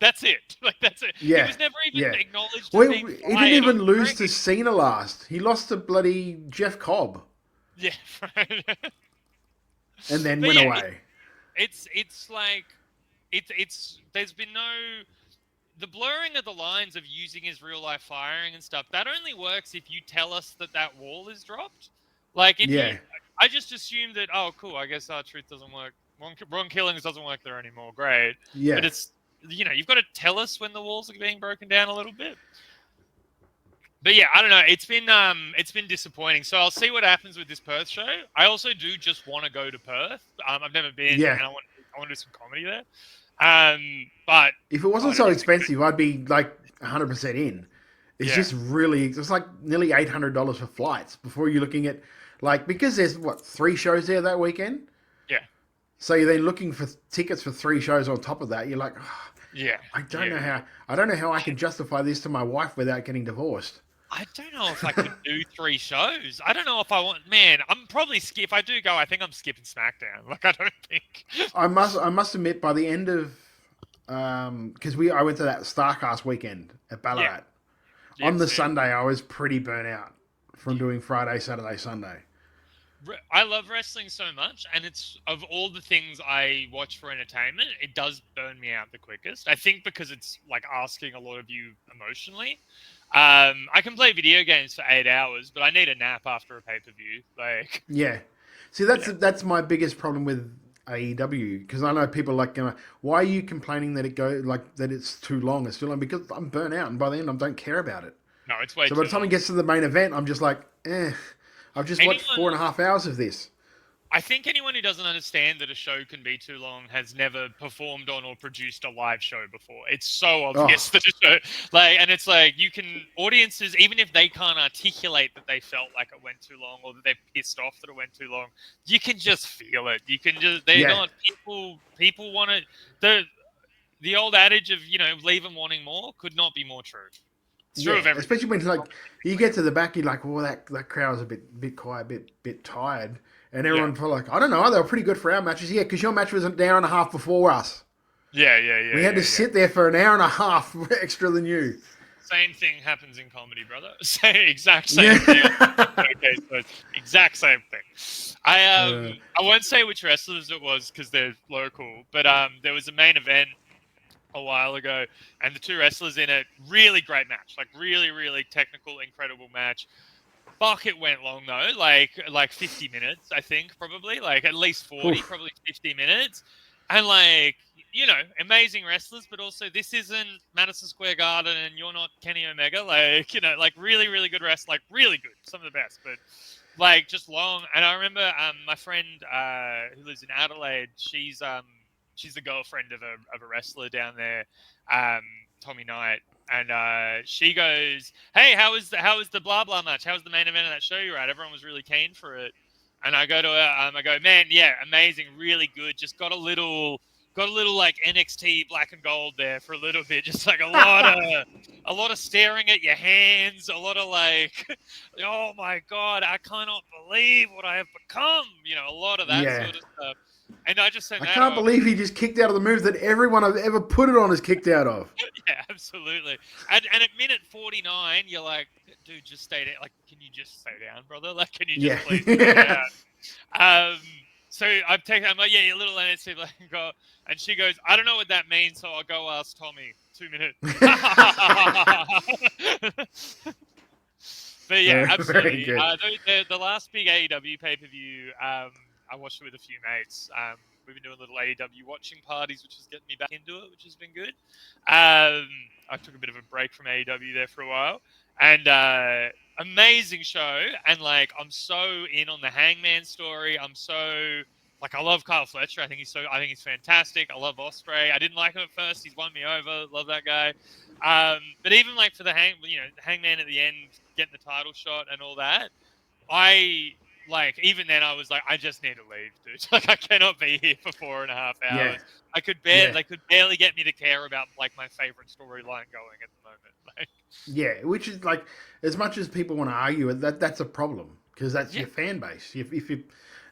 That's it. That's it. Yeah. He was never even acknowledged. Well, he didn't even lose to Cena last. He lost to bloody Jeff Cobb. Yeah. Right. And then went away. It's there's been no. The blurring of the lines of using his real life firing and stuff, that only works if you tell us that wall is dropped. I just assumed that. Oh, cool. I guess truth doesn't work. Wrong killings doesn't work there anymore. Great. Yeah. But it's you've got to tell us when the walls are being broken down a little bit. But yeah, I don't know. It's been disappointing. So I'll see what happens with this Perth show. I also do just want to go to Perth. I've never been, Yeah. and I want to do some comedy there. But if it wasn't so expensive, I'd be like 100% in. It's just really, it's like nearly $800 for flights before you're looking at, like, because there's 3 shows there that weekend. Yeah. So you're then looking for tickets for 3 shows on top of that. You're like, yeah, I don't know how I can justify this to my wife without getting divorced. I don't know if I can do 3 shows. I don't know if I want. Man, I'm probably if I do go, I think I'm skipping SmackDown. Like, I don't think. I must admit, by the end of, because I went to that Starcast weekend at Ballarat. Yeah. On the Sunday, I was pretty burnt out from doing Friday, Saturday, Sunday. I love wrestling so much, and it's of all the things I watch for entertainment, it does burn me out the quickest. I think because it's like asking a lot of you emotionally. I can play video games for 8 hours, but I need a nap after a pay-per-view. Like, yeah, see, that's my biggest problem with AEW, because I know people like, why are you complaining that that it's too long? It's too long because I'm burnt out, and by the end, I don't care about it. No, it's way. So too by the time long. it gets to the main event, I'm just like, I've just watched 4.5 hours of this. I think anyone who doesn't understand that a show can be too long has never performed on or produced a live show before. It's so obvious that a show, and it's like audiences, even if they can't articulate that they felt like it went too long or that they're pissed off that it went too long, you can just feel it. You can just people want it. The old adage of leave them wanting more could not be more true. It's true of everything. Especially when you get to the back, you're like, well, that crowd was a bit quiet, bit tired. And everyone felt like, I don't know, they were pretty good for our matches. Yeah, because your match was an hour and a half before us. Yeah. We had to sit there for an hour and a half extra than you. Same thing happens in comedy, brother. Exact same thing. Okay, so exact same thing. I won't say which wrestlers it was because they're local, but there was a main event a while ago, and the 2 wrestlers in it, really great match, like really, really technical, incredible match. Fuck, it went long though, like 50 minutes, I think, probably, like at least 40, probably 50 minutes. And amazing wrestlers, but also this isn't Madison Square Garden and you're not Kenny Omega, really, really good wrestlers, like really good, some of the best, but just long. And I remember my friend who lives in Adelaide, she's the girlfriend of a wrestler down there, Tommy Knight. And she goes, "Hey, how was the blah blah match? How was the main event of that show you were at? Everyone was really keen for it." And I go to her, I go, "Man, yeah, amazing, really good. Just got a little like NXT black and gold there for a little bit. Just like a lot of staring at your hands, a lot of like, oh my god, I cannot believe what I have become. A lot of that sort of stuff." And I just said, I can't believe he just kicked out of the move that everyone I've ever put it on has kicked out of. Yeah, absolutely. And at minute 49, you're like, dude, just stay down. Like, can you just stay down, brother? Like, can you just please stay down? So I'm like, yeah, you little NXT black and gold. And she goes, I don't know what that means, so I'll go ask Tommy. 2 minutes. But yeah, absolutely. The last big AEW pay-per-view, I watched it with a few mates. We've been doing little AEW watching parties, which is getting me back into it, which has been good. I took a bit of a break from AEW there for a while. And amazing show. And I'm so in on the Hangman story. I'm so I love Kyle Fletcher. I think he's fantastic. I love Ospreay. I didn't like him at first. He's won me over. Love that guy. But even for the Hangman at the end, getting the title shot and all that, even then I was like, I just need to leave, dude. I cannot be here for 4.5 hours. Yeah. They could barely get me to care about my favorite storyline going at the moment. Yeah, which is as much as people want to argue it, that's a problem because that's your fan base. If you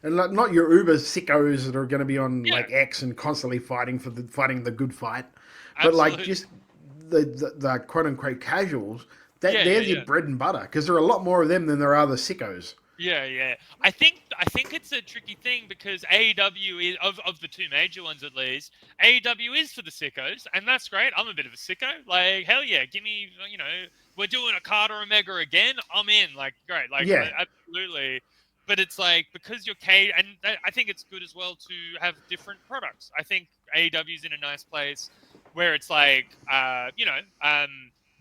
and not your uber sickos that are going to be on X and constantly fighting the good fight, but just the quote unquote casuals. They're your bread and butter because there are a lot more of them than there are the sickos. Yeah. I think it's a tricky thing because AEW is of the 2 major ones at least. AEW is for the sickos, and that's great. I'm a bit of a sicko. Hell yeah, give me we're doing a Carter Omega again. I'm in. Great. Absolutely. but it's like, because you're and I think it's good as well to have different products. I think AEW's in a nice place where it's like,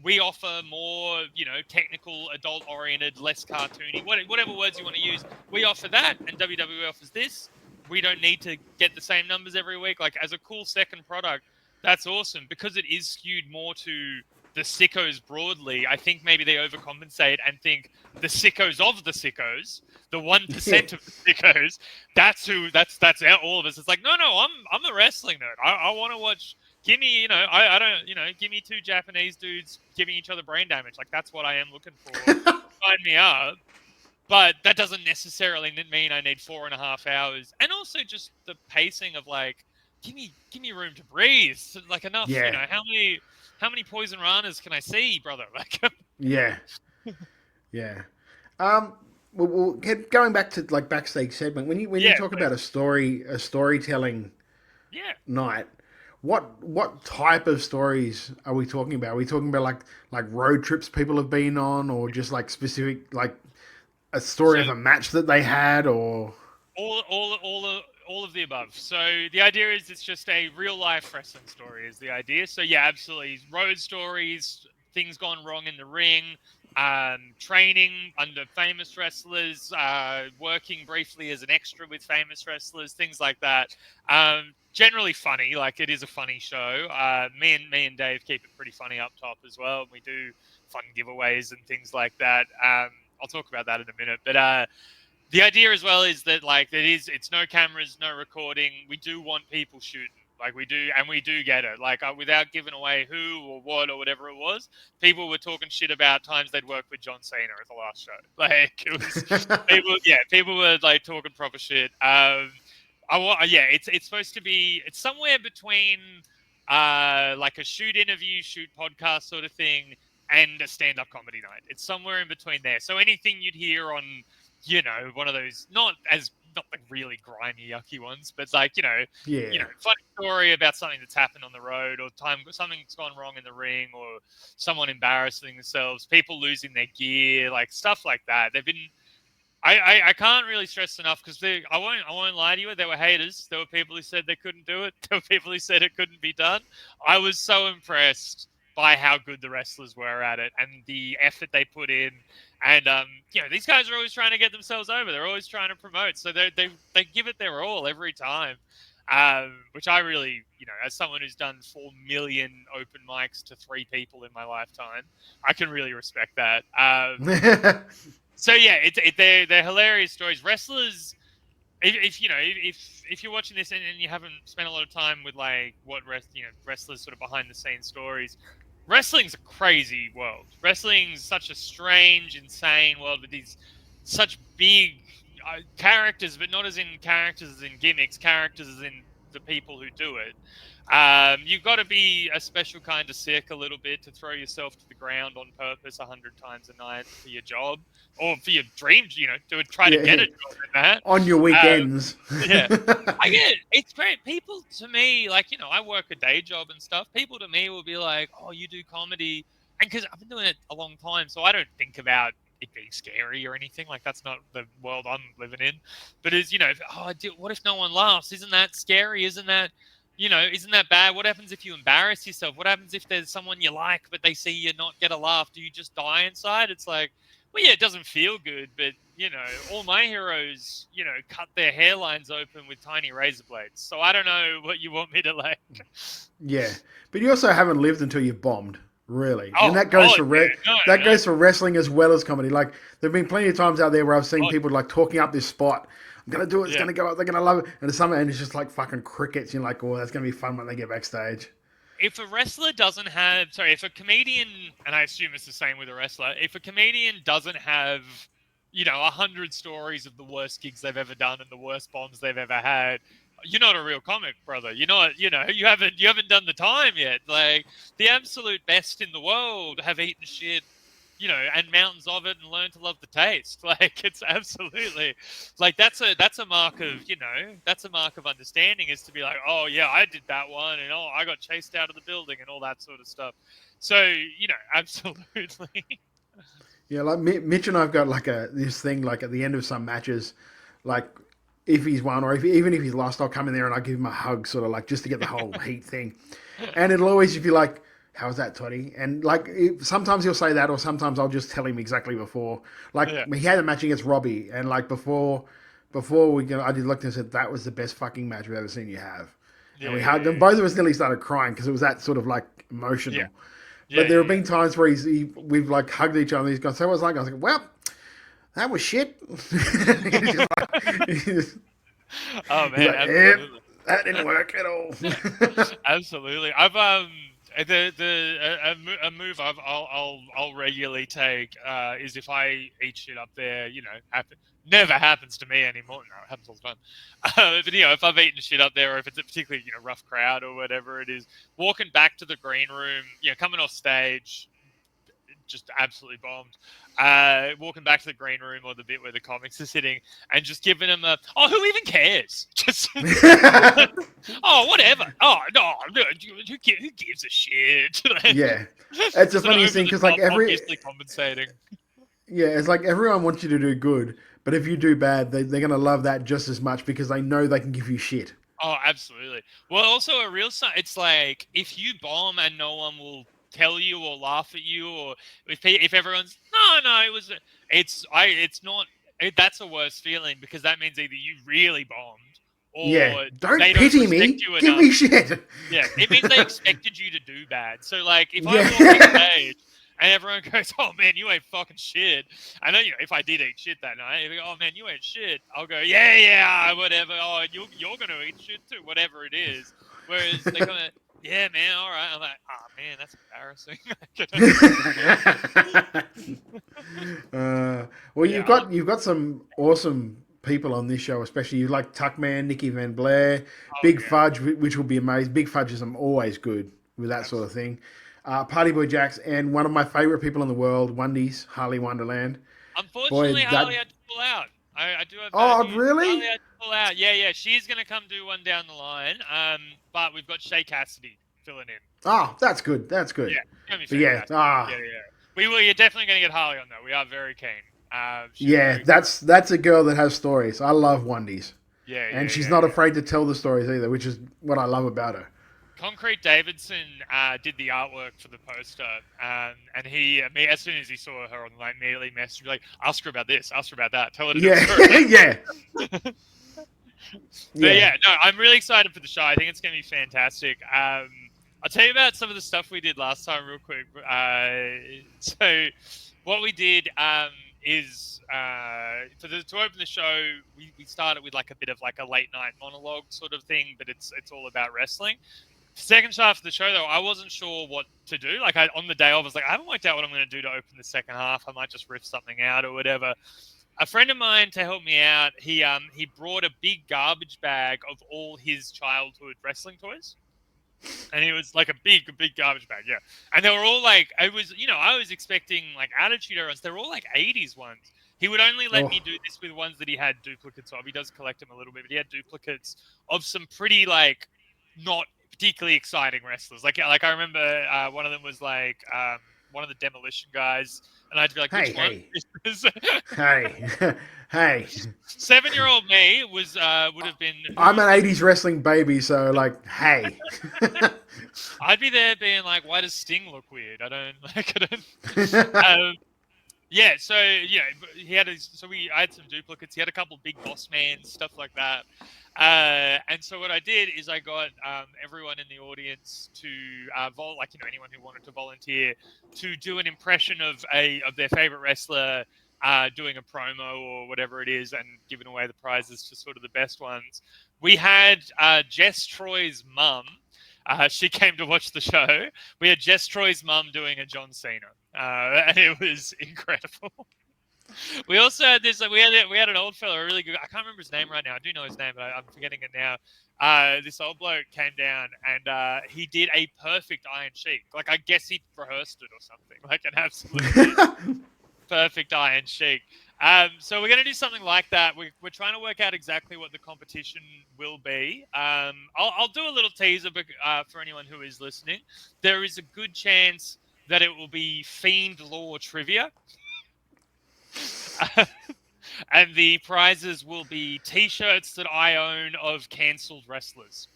we offer more, technical, adult-oriented, less cartoony, whatever words you want to use. We offer that, and WWE offers this. We don't need to get the same numbers every week. Like, as a cool second product, that's awesome, because it is skewed more to the sickos broadly. I think maybe they overcompensate and think the sickos of the sickos, the 1% of the sickos, that's all of us. It's like, no, I'm a wrestling nerd. I want to watch. Give me, I don't, give me two Japanese dudes giving each other brain damage. Like, that's what I am looking for. Sign me up. But that doesn't necessarily mean I need 4.5 hours. And also just the pacing of, like, give me room to breathe. Like, enough, how many poison ranas can I see, brother? Like, yeah. We'll going back to like backstage segment. When you talk about a storytelling night, what type of stories are we talking about? Are we talking about like road trips people have been on, or just like specific, like a story of a match that they had, or all of the above. So the idea is it's just a real life wrestling story is the idea. So yeah, absolutely. Road stories, things gone wrong in the ring, training under famous wrestlers, working briefly as an extra with famous wrestlers, things like that. Generally funny, like it is a funny show. Me and Dave keep it pretty funny up top as well. We do fun giveaways and things like that. I'll talk about that in a minute, but the idea as well is that, like, it's no cameras, no recording. We do want people shooting. Like, we do, and we do get it. Like, without giving away who or what or whatever it was, people were talking shit about times they'd worked with John Cena at the last show. Like, it was, people were, like, talking proper shit. It's supposed to be, it's somewhere between, like a shoot interview, shoot podcast sort of thing, and a stand-up comedy night. It's somewhere in between there. So anything you'd hear on, one of those, not the really grimy, yucky ones, but it's like, funny story about something that's happened on the road, or something's gone wrong in the ring, or someone embarrassing themselves, people losing their gear, like stuff like that. They've been, I can't really stress enough, because I won't lie to you, there were haters. There were people who said they couldn't do it. There were people who said it couldn't be done. I was so impressed by how good the wrestlers were at it and the effort they put in. And, these guys are always trying to get themselves over. They're always trying to promote. So they give it their all every time, which I really, as someone who's done 4 million open mics to 3 people in my lifetime, I can really respect that. So, yeah, they're hilarious stories. Wrestlers, if you're watching this and you haven't spent a lot of time with, like, what wrestlers sort of behind the scenes stories, wrestling's a crazy world. Wrestling's such a strange, insane world with these such big characters, but not as in characters as in gimmicks, characters as in the people who do it. You've got to be a special kind of sick a little bit to throw yourself to the ground on purpose 100 times a night for your job or for your dreams, to try to get a job in that. On your weekends. I get it. It's great. People to me, like, I work a day job and stuff. People to me will be like, oh, you do comedy. And because I've been doing it a long time, so I don't think about it being scary or anything. Like, that's not the world I'm living in. But as, what if no one laughs? Isn't that scary? Isn't that bad? What happens if you embarrass yourself? What happens if there's someone you like, but they see you not get a laugh? Do you just die inside? It's like, well, yeah, it doesn't feel good, but, all my heroes, cut their hairlines open with tiny razor blades. So I don't know what you want me to like. Yeah. But you also haven't lived until you've bombed, really. And that goes goes for wrestling as well as comedy. Like, there've been plenty of times out there where I've seen people, like, talking up this spot. I'm going to do it. It's going to go up. They're going to love it. And it's just like fucking crickets. You're like, oh, that's going to be fun when they get backstage. If a wrestler doesn't have, if a comedian, and I assume it's the same with a wrestler, if a comedian doesn't have, 100 stories of the worst gigs they've ever done and the worst bombs they've ever had, you're not a real comic, brother. You're not, you haven't done the time yet. Like, the absolute best in the world have eaten shit, and mountains of it and learn to love the taste. Like, it's absolutely, like, that's a mark of, that's a mark of understanding, is to be like, oh yeah, I did that one, and oh, I got chased out of the building and all that sort of stuff. So, absolutely. Yeah, like Mitch and I've got like this thing like at the end of some matches, like if he's won or even if he's lost, I'll come in there and I'll give him a hug, sort of like just to get the whole heat thing. And it'll always be like, "How's that, Toddy?" And like sometimes he'll say that, or sometimes I'll just tell him exactly before. Like Yeah. he had a match against Robbie, and like before I just looked and said that was the best fucking match we've ever seen you have. And we hugged him. Both of us nearly started crying because it was that sort of like emotional. Yeah. But there have been times where we've like hugged each other and he's gone, "So what was it like?" I was like, "Well, that was shit." Oh man, He's like, absolutely. that didn't work at all. Absolutely. I've a move I'll regularly take is if I eat shit up there, never happens to me anymore. No, it happens all the time. But if I've eaten shit up there, or if it's a particularly rough crowd or whatever it is, walking back to the green room, coming off stage, just absolutely bombed. Walking back to the green room or the bit where the comics are sitting and just giving them who even cares? Just oh, whatever. Oh no, who gives a shit? Yeah, it's the funniest thing because like obviously compensating. Yeah, it's like everyone wants you to do good, but if you do bad, they're gonna love that just as much because they know they can give you shit. Oh, absolutely. Well, also a real sign. It's like if you bomb and no one will tell you or laugh at you, or if everyone's no, it's not. That's a worse feeling because that means either you really bombed or Yeah, don't they pity don't me. respect you Give enough. me shit. Yeah, it means they expected you to do bad. So like if I Yeah. walk on stage and everyone goes, "Oh man, you ate fucking shit," I know if I did eat shit that night, if they go, "Oh man, you ate shit," I'll go, "Yeah, whatever. Oh, you're gonna eat shit too, whatever it is." Whereas they kind of, "Yeah, man, all right." I'm like, "Oh man, that's embarrassing." Well, Yeah, you've got some awesome people on this show, especially you like Tuckman, Nikki Van Blair, oh Big yeah, Fudge, which will be amazing. Big Fudge is always good with that sort of thing. Party Boy Jacks, and one of my favorite people in the world, Wundies, Harley Wonderland. Boy, unfortunately, Harley that. had to pull out. I do have bad Oh, news. really? Harley had to pull out. Yeah. She's gonna come do one down the line. But we've got Shay Cassidy filling in. Oh, that's good. That's good. Yeah, gonna be But yeah, fantastic. Yeah. You're definitely gonna get Harley on though. We are very keen. She's yeah, very, that's a girl that has stories. I love Wundies, and she's not yeah. afraid to tell the stories either, which is what I love about her. Concrete Davidson did the artwork for the poster, and as soon as he saw her on the line, immediately messaged me like, "Ask her about this, ask her about that, tell her to do it." Yeah, But yeah, no, I'm really excited for the show. I think it's going to be fantastic. I'll tell you about some of the stuff we did last time real quick. So what we did is to open the show, we started with like a bit of like a late night monologue sort of thing, but it's all about wrestling. Second half of the show, though, I wasn't sure what to do. Like on the day off, I was like, I haven't worked out what I'm going to do to open the second half. I might just riff something out or whatever. A friend of mine, to help me out, he brought a big garbage bag of all his childhood wrestling toys. And it was like a big garbage bag, yeah. And they were all like, I was expecting like Attitude Errors. They're all like 80s ones. He would only let me do this with ones that he had duplicates of. He does collect them a little bit, but he had duplicates of some pretty like not particularly exciting wrestlers. Like I remember one of them was like one of the Demolition guys, and I had to be like, which one? Hey. 7-year-old me would have been. I'm an '80s wrestling baby, so like, hey. I'd be there being like, why does Sting look weird? I don't. Yeah, so I had some duplicates. He had a couple big boss man stuff like that. And so what I did is I got everyone in the audience to anyone who wanted to volunteer to do an impression of their favorite wrestler doing a promo or whatever it is, and giving away the prizes to sort of the best ones. We had Jess Troy's mum. She came to watch the show. We had Jess Troy's mum doing a John Cena, and it was incredible. We also had this. We had an old fella, a really good. I can't remember his name right now. I do know his name, but I'm forgetting it now. This old bloke came down and he did a perfect Iron Sheik. Like I guess he rehearsed it or something. Like an absolute perfect Iron Sheik. So we're going to do something like that. We're trying to work out exactly what the competition will be. I'll do a little teaser for anyone who is listening. There is a good chance that it will be Fiend Law trivia. And the prizes will be T-shirts that I own of cancelled wrestlers.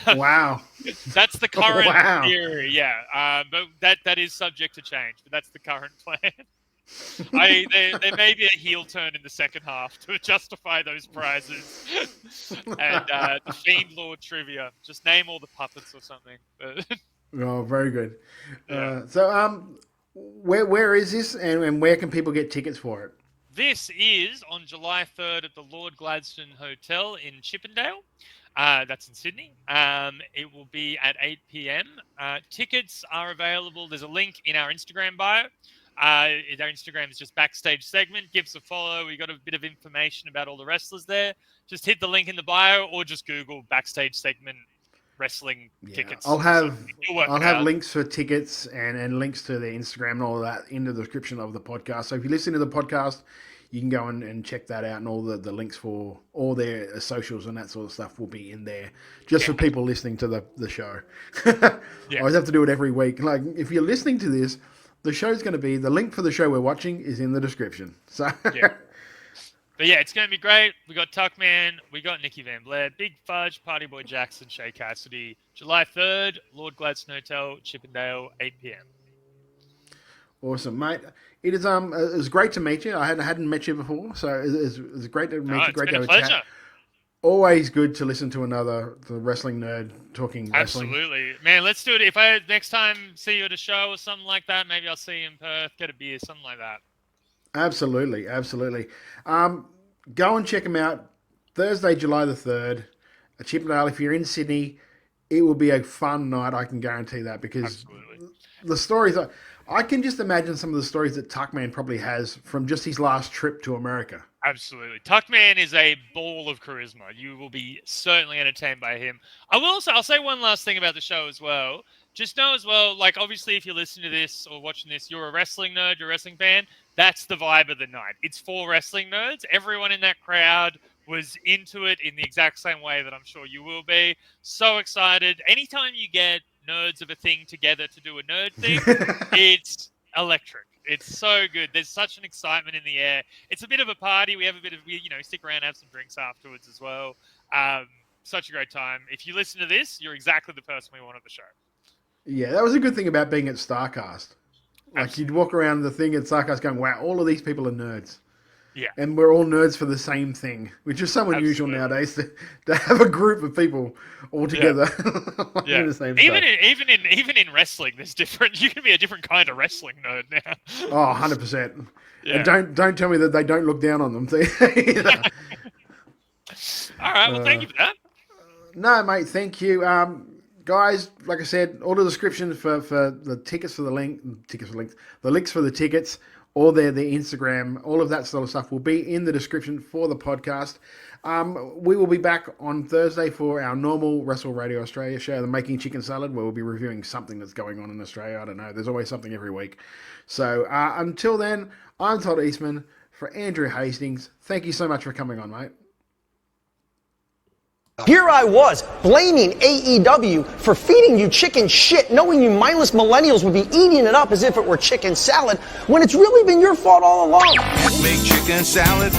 Wow. That's the current Wow. theory, yeah. But that is subject to change. But that's the current plan. There may be a heel turn in the second half to justify those prizes. And the Fiend Lord trivia. Just name all the puppets or something. Oh, very good. Yeah. Where is this, and where can people get tickets for it? This is on July 3rd at the Lord Gladstone Hotel in Chippendale. That's in Sydney. It will be at 8 p.m. Tickets are available. There's a link in our Instagram bio. Our Instagram is just Backstage Segment. Give us a follow. We got a bit of information about all the wrestlers there. Just hit the link in the bio or just Google Backstage Segment wrestling tickets. I'll have out. links for tickets and links to their Instagram and all of that in the description of the podcast. So if you listen to the podcast, you can go and check that out, and all the links for all their socials and that sort of stuff will be in there just for people listening to the show. I always have to do it every week. Like, if you're listening to this, the show's going to be, the link for the show we're watching is in the description. So But yeah, it's going to be great. We got Tuckman, we got Nikki Van Blair, Big Fudge, Party Boy Jackson, Shay Cassidy. July 3rd, Lord Gladstone Hotel, Chippendale, 8 p.m. Awesome, mate. It was great to meet you. I hadn't met you before, so it's great to meet you. Great to have a pleasure. chat. Always good to listen to the wrestling nerd talking wrestling. Absolutely, man. Let's do it. If I next time see you at a show or something like that, maybe I'll see you in Perth, get a beer, something like that. Absolutely. Go and check them out. Thursday, July the 3rd, at Chippendale. If you're in Sydney, it will be a fun night. I can guarantee that, because the stories I can just imagine some of the stories that Tuckman probably has from just his last trip to America. Absolutely. Tuckman is a ball of charisma. You will be certainly entertained by him. I'll say one last thing about the show as well. Just know as well, like, obviously if you're listening to this or watching this, you're a wrestling nerd, you're a wrestling fan. That's the vibe of the night. It's for wrestling nerds. Everyone in that crowd was into it in the exact same way that I'm sure you will be. So excited. Anytime you get nerds of a thing together to do a nerd thing, it's electric. It's so good. There's such an excitement in the air. It's a bit of a party. We have a bit of, stick around, have some drinks afterwards as well. Such a great time. If you listen to this, you're exactly the person we want at the show. Yeah, that was a good thing about being at StarCast. Like, you'd walk around the thing at StarCast going, wow, all of these people are nerds. Yeah. And we're all nerds for the same thing, which is so unusual nowadays to have a group of people all together. Yeah. The same even in wrestling, there's different. You can be a different kind of wrestling nerd now. Oh, 100%. Yeah. And don't tell me that they don't look down on them. All right. Well, thank you for that. No, mate. Thank you. Guys, like I said, all the descriptions for the tickets for the links for the tickets, or their Instagram, all of that sort of stuff will be in the description for the podcast. We will be back on Thursday for our normal Wrestle Radio Australia show, the Making Chicken Salad, where we'll be reviewing something that's going on in Australia. I don't know. There's always something every week. So until then, I'm Todd Eastman for Andrew Hastings. Thank you so much for coming on, mate. Here I was, blaming AEW for feeding you chicken shit, knowing you mindless millennials would be eating it up as if it were chicken salad, when it's really been your fault all along. Just make chicken salad